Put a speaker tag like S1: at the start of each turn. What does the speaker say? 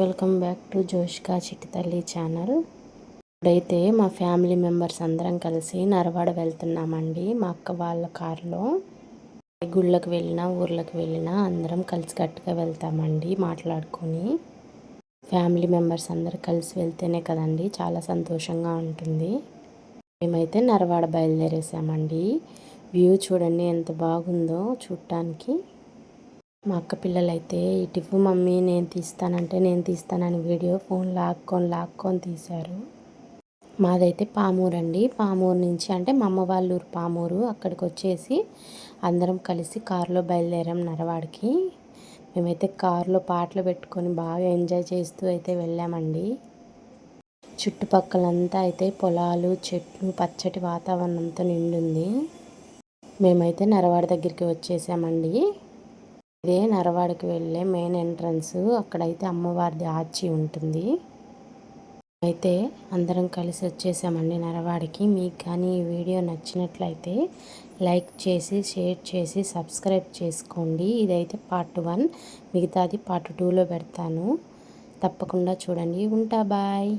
S1: Welcome back to Joshka Chittitalli channel. ఇప్పుడైతే మా family members అందరం కలిసి నరవాడ వెళ్తున్నామండి. మా అక్క వాళ్ళ కారులో గుళ్ళకి వెళ్ళినా ఊర్లకు వెళ్ళినా అందరం కలిసికట్టుగా వెళ్తామండి. మాట్లాడుకొని ఫ్యామిలీ మెంబర్స్ అందరు కలిసి వెళ్తేనే కదండి చాలా సంతోషంగా ఉంటుంది. మేమైతే నరవాడ బయలుదేరేసామండి. వ్యూ చూడండి ఎంత బాగుందో చూడటానికి. మా అక్క పిల్లలైతే ఇటు మమ్మీ నేను తీస్తానని వీడియో ఫోన్ లాక్కొని తీశారు. మాదైతే పామూరు అండి. పామూరు నుంచి అంటే మా అమ్మ వాళ్ళ ఊరు పామూరు. అక్కడికి వచ్చేసి అందరం కలిసి కారులో బయలుదేరాం నరవాడికి. మేమైతే కారులో పాటలు పెట్టుకొని బాగా ఎంజాయ్ చేస్తూ అయితే వెళ్ళామండి. చుట్టుపక్కలంతా అయితే పొలాలు, చెట్లు, పచ్చటి వాతావరణంతో నిండుంది. మేమైతే నరవాడ దగ్గరికి వచ్చేసామండి. ఇదే నరవాడకి వెళ్ళే మెయిన్ ఎంట్రన్స్. అక్కడైతే అమ్మవారిది ఆర్చి ఉంటుంది. అయితే అందరం కలిసి వచ్చేసామండి నరవాడికి. మీకు కానీ ఈ వీడియో నచ్చినట్లయితే లైక్ చేసి షేర్ చేసి సబ్స్క్రైబ్ చేసుకోండి. ఇదైతే పార్ట్ 1, మిగతాది పార్ట్ 2లో పెడతాను. తప్పకుండా చూడండి. ఉంటా, బాయ్.